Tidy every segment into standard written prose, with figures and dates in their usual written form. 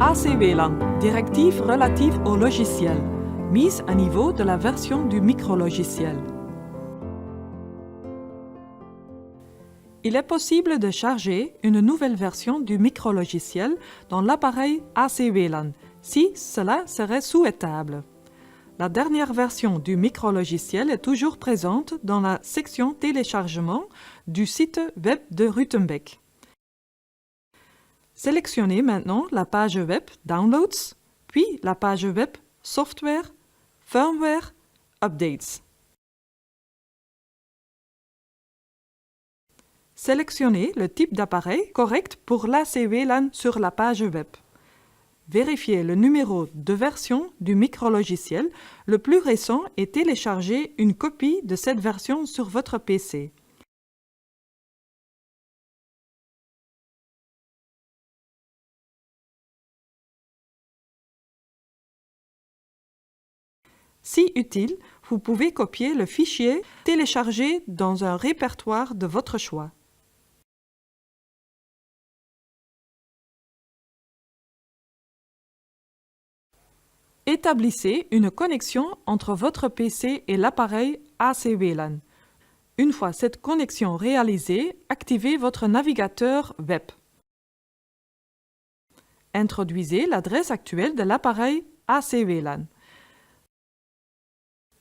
ACWLAN, directive relative au logiciel, mise à niveau de la version du micrologiciel. Il est possible de charger une nouvelle version du micrologiciel dans l'appareil ACWLAN, si cela serait souhaitable. La dernière version du micrologiciel est toujours présente dans la section téléchargement du site web de Rutenbeck. Sélectionnez maintenant la page web Downloads, puis la page web Software, Firmware, Updates. Sélectionnez le type d'appareil correct pour l'ACWLAN sur la page web. Vérifiez le numéro de version du micrologiciel le plus récent et téléchargez une copie de cette version sur votre PC. Si utile, vous pouvez copier le fichier téléchargé dans un répertoire de votre choix. Établissez une connexion entre votre PC et l'appareil ACWLAN. Une fois cette connexion réalisée, activez votre navigateur web. Introduisez l'adresse actuelle de l'appareil ACWLAN.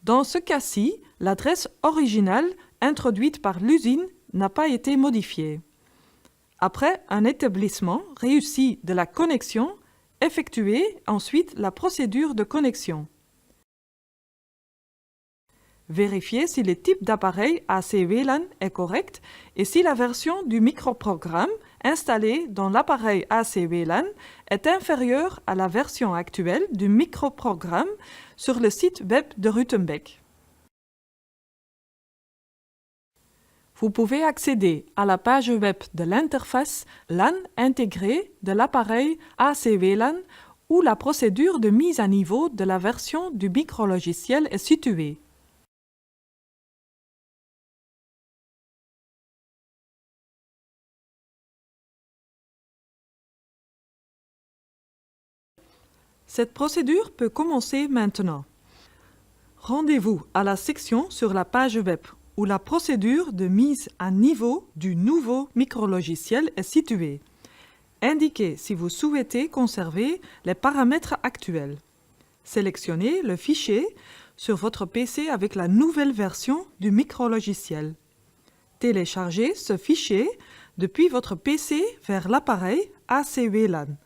Dans ce cas-ci, l'adresse originale introduite par l'usine n'a pas été modifiée. Après un établissement réussi de la connexion, effectuez ensuite la procédure de connexion. Vérifiez si le type d'appareil ACWLAN est correct et si la version du microprogramme installé dans l'appareil ACWLAN est inférieure à la version actuelle du microprogramme sur le site web de Rutenbeck. Vous pouvez accéder à la page web de l'interface LAN intégrée de l'appareil ACWLAN où la procédure de mise à niveau de la version du micrologiciel est située. Cette procédure peut commencer maintenant. Rendez-vous à la section sur la page web où la procédure de mise à niveau du nouveau micrologiciel est située. Indiquez si vous souhaitez conserver les paramètres actuels. Sélectionnez le fichier sur votre PC avec la nouvelle version du micrologiciel. Téléchargez ce fichier depuis votre PC vers l'appareil ACWLAN.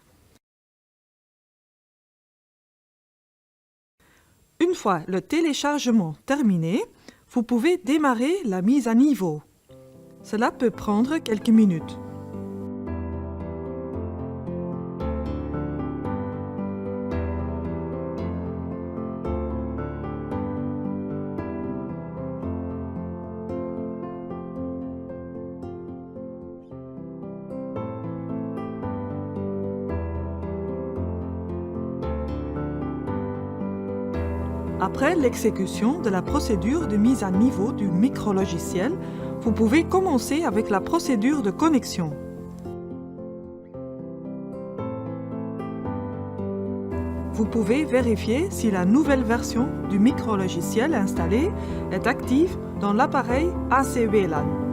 Une fois le téléchargement terminé, vous pouvez démarrer la mise à niveau. Cela peut prendre quelques minutes. Après l'exécution de la procédure de mise à niveau du micrologiciel, vous pouvez commencer avec la procédure de connexion. Vous pouvez vérifier si la nouvelle version du micrologiciel installée est active dans l'appareil ACWLAN.